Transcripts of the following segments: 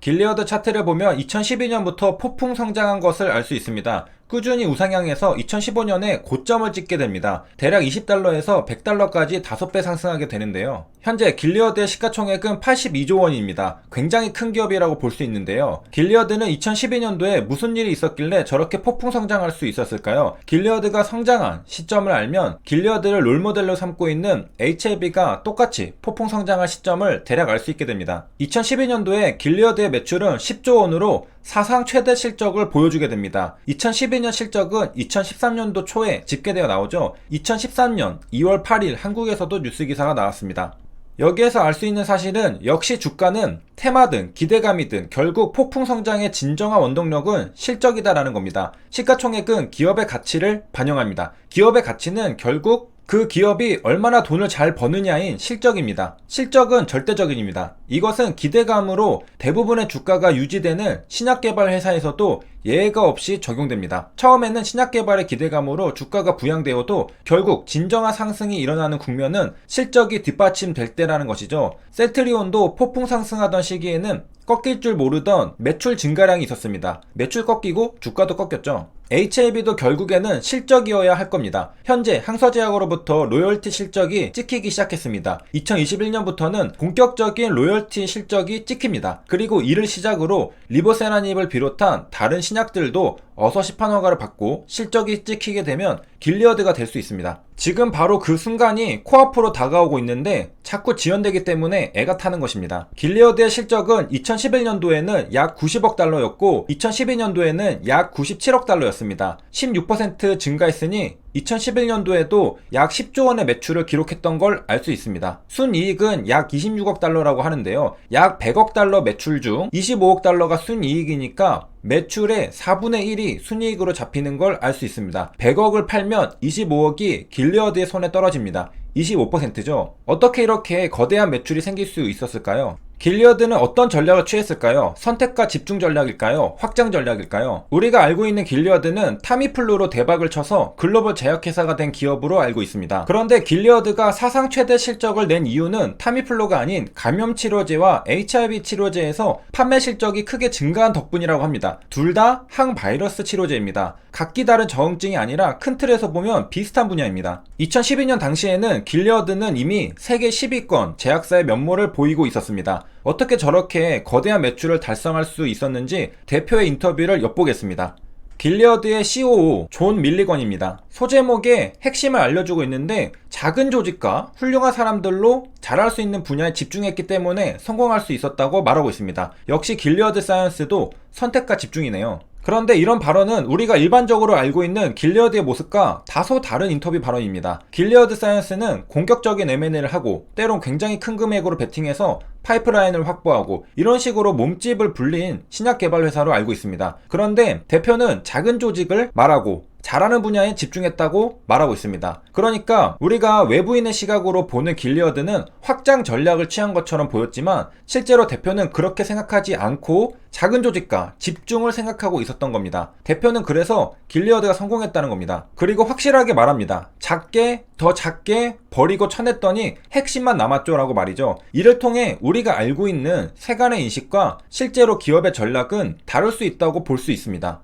길리어드 차트를 보면 2012년부터 폭풍 성장한 것을 알 수 있습니다. 꾸준히 우상향해서 2015년에 고점을 찍게 됩니다. 대략 20달러에서 100달러까지 5배 상승하게 되는데요. 현재 길리어드의 시가총액은 82조 원입니다. 굉장히 큰 기업이라고 볼 수 있는데요. 길리어드는 2012년도에 무슨 일이 있었길래 저렇게 폭풍 성장할 수 있었을까요? 길리어드가 성장한 시점을 알면 길리어드를 롤모델로 삼고 있는 HLB가 똑같이 폭풍 성장할 시점을 대략 알 수 있게 됩니다. 2012년도에 길리어드의 매출은 10조 원으로 사상 최대 실적을 보여주게 됩니다. 2012년 실적은 2013년도 초에 집계되어 나오죠. 2013년 2월 8일 한국에서도 뉴스 기사가 나왔습니다. 여기에서 알 수 있는 사실은 역시 주가는 테마든 기대감이든 결국 폭풍 성장의 진정한 원동력은 실적이다라는 겁니다. 시가총액은 기업의 가치를 반영합니다. 기업의 가치는 결국 그 기업이 얼마나 돈을 잘 버느냐인 실적입니다. 실적은 절대적입니다. 이것은 기대감으로 대부분의 주가가 유지되는 신약개발 회사에서도 예외가 없이 적용됩니다. 처음에는 신약개발의 기대감으로 주가가 부양되어도 결국 진정한 상승이 일어나는 국면은 실적이 뒷받침될 때라는 것이죠. 셀트리온도 폭풍 상승하던 시기에는 꺾일 줄 모르던 매출 증가량이 있었습니다. 매출 꺾이고 주가도 꺾였죠. HLB도 결국에는 실적이어야 할 겁니다. 현재 항서제약으로부터 로열티 실적이 찍히기 시작했습니다. 2021년부터는 본격적인 로열티 실적이 찍힙니다. 그리고 이를 시작으로 리보세라닙을 비롯한 다른 신약들도 어서 시판 허가를 받고 실적이 찍히게 되면 길리어드가 될 수 있습니다. 지금 바로 그 순간이 코앞으로 다가오고 있는데 자꾸 지연되기 때문에 애가 타는 것입니다. 길리어드의 실적은 2011년도에는 약 90억 달러였고 2012년도에는 약 97억 달러였습니다. 16% 증가했으니 2011년도에도 약 10조 원의 매출을 기록했던 걸 알 수 있습니다. 순이익은 약 26억 달러라고 하는데요. 약 100억 달러 매출 중 25억 달러가 순이익이니까 매출의 4분의 1이 순이익으로 잡히는 걸 알 수 있습니다. 100억을 팔면 25억이 길리어드의 손에 떨어집니다. 25%죠. 어떻게 이렇게 거대한 매출이 생길 수 있었을까요? 길리어드는 어떤 전략을 취했을까요? 선택과 집중 전략일까요? 확장 전략일까요? 우리가 알고 있는 길리어드는 타미플루로 대박을 쳐서 글로벌 제약회사가 된 기업으로 알고 있습니다. 그런데 길리어드가 사상 최대 실적을 낸 이유는 타미플루가 아닌 감염치료제와 HIV 치료제에서 판매 실적이 크게 증가한 덕분이라고 합니다. 둘 다 항바이러스 치료제입니다. 각기 다른 저항증이 아니라 큰 틀에서 보면 비슷한 분야입니다. 2012년 당시에는 길리어드는 이미 세계 10위권 제약사의 면모를 보이고 있었습니다. 어떻게 저렇게 거대한 매출을 달성할 수 있었는지 대표의 인터뷰를 엿보겠습니다. 길리어드의 COO 존 밀리건입니다. 소제목에 핵심을 알려주고 있는데 작은 조직과 훌륭한 사람들로 잘할 수 있는 분야에 집중했기 때문에 성공할 수 있었다고 말하고 있습니다. 역시 길리어드 사이언스도 선택과 집중이네요. 그런데 이런 발언은 우리가 일반적으로 알고 있는 길리어드의 모습과 다소 다른 인터뷰 발언입니다. 길리어드 사이언스는 공격적인 M&A를 하고 때론 굉장히 큰 금액으로 베팅해서 파이프라인을 확보하고 이런 식으로 몸집을 불린 신약 개발 회사로 알고 있습니다. 그런데 대표는 작은 조직을 말하고 잘하는 분야에 집중했다고 말하고 있습니다. 그러니까 우리가 외부인의 시각으로 보는 길리어드는 확장 전략을 취한 것처럼 보였지만 실제로 대표는 그렇게 생각하지 않고 작은 조직과 집중을 생각하고 있었던 겁니다. 대표는 그래서 길리어드가 성공했다는 겁니다. 그리고 확실하게 말합니다. 작게 더 작게 버리고 쳐냈더니 핵심만 남았죠 라고 말이죠. 이를 통해 우리가 알고 있는 세간의 인식과 실제로 기업의 전략은 다를 수 있다고 볼 수 있습니다.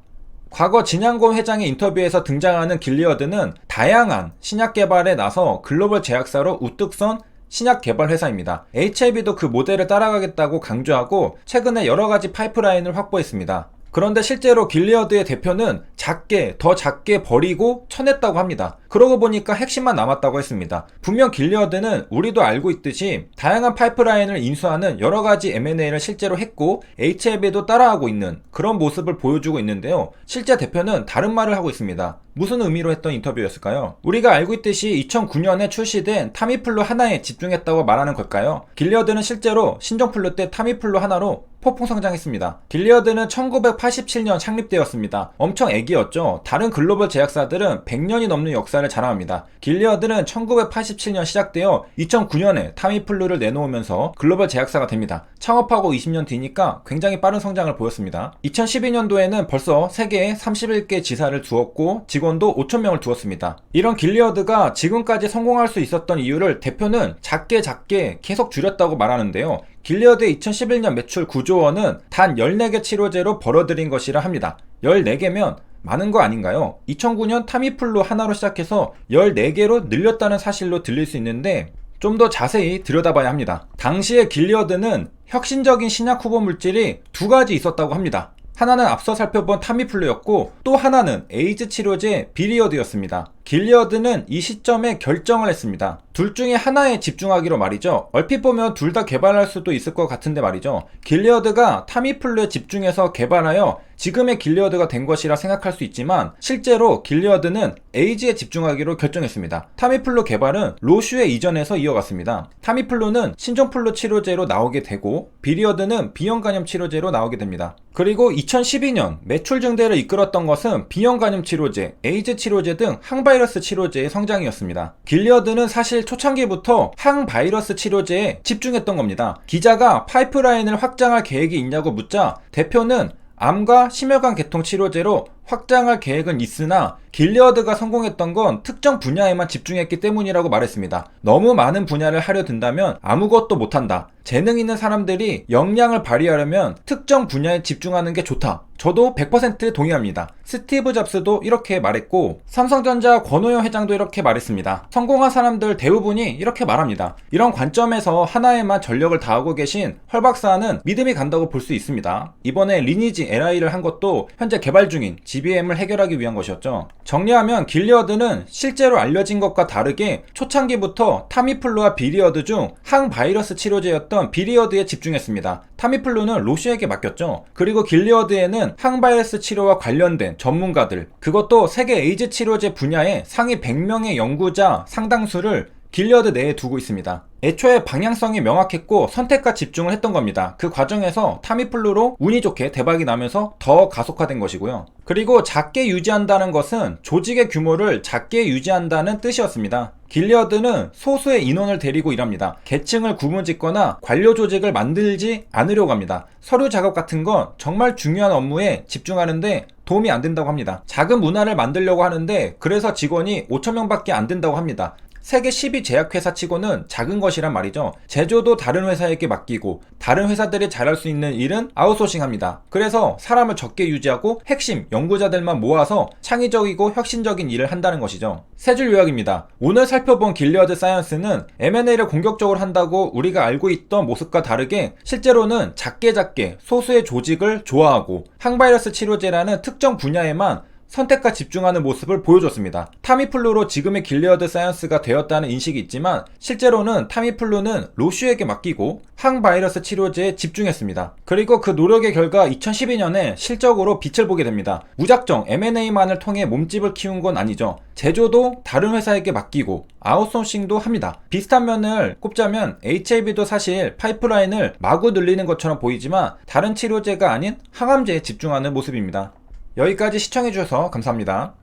과거 진양곤 회장의 인터뷰에서 등장하는 길리어드는 다양한 신약 개발에 나서 글로벌 제약사로 우뚝 선 신약 개발 회사입니다. HLB도 그 모델을 따라가겠다고 강조하고 최근에 여러가지 파이프라인을 확보했습니다. 그런데 실제로 길리어드의 대표는 작게 더 작게 버리고 쳐냈다고 합니다. 그러고 보니까 핵심만 남았다고 했습니다. 분명 길리어드는 우리도 알고 있듯이 다양한 파이프라인을 인수하는 여러가지 M&A를 실제로 했고 HLB도 따라하고 있는 그런 모습을 보여주고 있는데요. 실제 대표는 다른 말을 하고 있습니다. 무슨 의미로 했던 인터뷰였을까요? 우리가 알고 있듯이 2009년에 출시된 타미플루 하나에 집중했다고 말하는 걸까요? 길리어드는 실제로 신종플루 때 타미플루 하나로 폭풍 성장했습니다. 길리어드는 1987년 창립되었습니다. 엄청 애기였죠. 다른 글로벌 제약사들은 100년이 넘는 역사를 자랑합니다. 길리어드는 1987년 시작되어 2009년에 타미플루를 내놓으면서 글로벌 제약사가 됩니다. 창업하고 20년 뒤니까 굉장히 빠른 성장을 보였습니다. 2012년도에는 벌써 세계에 31개 지사를 두었고 직원 직원도 5,000명을 두었습니다. 이런 길리어드가 지금까지 성공할 수 있었던 이유를 대표는 작게 계속 줄였다고 말하는데요. 길리어드의 2011년 매출 9조 원은 단 14개 치료제로 벌어들인 것이라 합니다. 14개면 많은 거 아닌가요? 2009년 타미플루 하나로 시작해서 14개로 늘렸다는 사실로 들릴 수 있는데 좀 더 자세히 들여다봐야 합니다. 당시에 길리어드는 혁신적인 신약 후보 물질이 두 가지 있었다고 합니다. 하나는 앞서 살펴본 타미플루였고 또 하나는 에이즈 치료제 비리어드였습니다. 길리어드는 이 시점에 결정을 했습니다. 둘 중에 하나에 집중하기로 말이죠. 얼핏 보면 둘 다 개발할 수도 있을 것 같은데 말이죠. 길리어드가 타미플루에 집중해서 개발하여 지금의 길리어드가 된 것이라 생각할 수 있지만 실제로 길리어드는 에이즈에 집중하기로 결정했습니다. 타미플루 개발은 로슈에 이전해서 이어갔습니다. 타미플루는 신종플루 치료제로 나오게 되고 비리어드는 비형간염 치료제로 나오게 됩니다. 그리고 2012년 매출 증대를 이끌었던 것은 비형간염 치료제, 에이즈 치료제 등 항바이러스 치료제의 성장이었습니다. 길리어드는 사실 초창기부터 항바이러스 치료제에 집중했던 겁니다. 기자가 파이프라인을 확장할 계획이 있냐고 묻자 대표는 암과 심혈관 계통 치료제로 확장할 계획은 있으나 길리어드가 성공했던 건 특정 분야에만 집중했기 때문이라고 말했습니다. 너무 많은 분야를 하려 든다면 아무것도 못한다. 재능 있는 사람들이 역량을 발휘하려면 특정 분야에 집중하는 게 좋다. 저도 100% 동의합니다. 스티브 잡스도 이렇게 말했고 삼성전자 권오영 회장도 이렇게 말했습니다. 성공한 사람들 대부분이 이렇게 말합니다. 이런 관점에서 하나에만 전력을 다하고 계신 헐 박사는 믿음이 간다고 볼 수 있습니다. 이번에 리니지 LI를 한 것도 현재 개발 중인 GBM을 해결하기 위한 것이었죠. 정리하면 길리어드는 실제로 알려진 것과 다르게 초창기부터 타미플루와 비리어드 중 항바이러스 치료제였던 비리어드에 집중했습니다. 타미플루는 로슈에게 맡겼죠. 그리고 길리어드에는 항바이러스 치료와 관련된 전문가들, 그것도 세계 에이즈 치료제 분야의 상위 100명의 연구자 상당수를 길리어드 내에 두고 있습니다. 애초에 방향성이 명확했고 선택과 집중을 했던 겁니다. 그 과정에서 타미플루로 운이 좋게 대박이 나면서 더 가속화된 것이고요. 그리고 작게 유지한다는 것은 조직의 규모를 작게 유지한다는 뜻이었습니다. 길리어드는 소수의 인원을 데리고 일합니다. 계층을 구분짓거나 관료 조직을 만들지 않으려고 합니다. 서류 작업 같은 건 정말 중요한 업무에 집중하는데 도움이 안 된다고 합니다. 작은 문화를 만들려고 하는데 그래서 직원이 5,000명밖에 안 된다고 합니다. 세계 10위 제약회사 치고는 작은 것이란 말이죠. 제조도 다른 회사에게 맡기고 다른 회사들이 잘할 수 있는 일은 아웃소싱합니다. 그래서 사람을 적게 유지하고 핵심 연구자들만 모아서 창의적이고 혁신적인 일을 한다는 것이죠. 세 줄 요약입니다. 오늘 살펴본 길리어드 사이언스는 M&A를 공격적으로 한다고 우리가 알고 있던 모습과 다르게 실제로는 작게 소수의 조직을 조화하고 항바이러스 치료제라는 특정 분야에만 선택과 집중하는 모습을 보여줬습니다. 타미플루로 지금의 길리어드 사이언스가 되었다는 인식이 있지만 실제로는 타미플루는 로슈에게 맡기고 항바이러스 치료제에 집중했습니다. 그리고 그 노력의 결과 2012년에 실적으로 빛을 보게 됩니다. 무작정 M&A만을 통해 몸집을 키운 건 아니죠. 제조도 다른 회사에게 맡기고 아웃소싱도 합니다. 비슷한 면을 꼽자면 HAB도 사실 파이프라인을 마구 늘리는 것처럼 보이지만 다른 치료제가 아닌 항암제에 집중하는 모습입니다. 여기까지 시청해주셔서 감사합니다.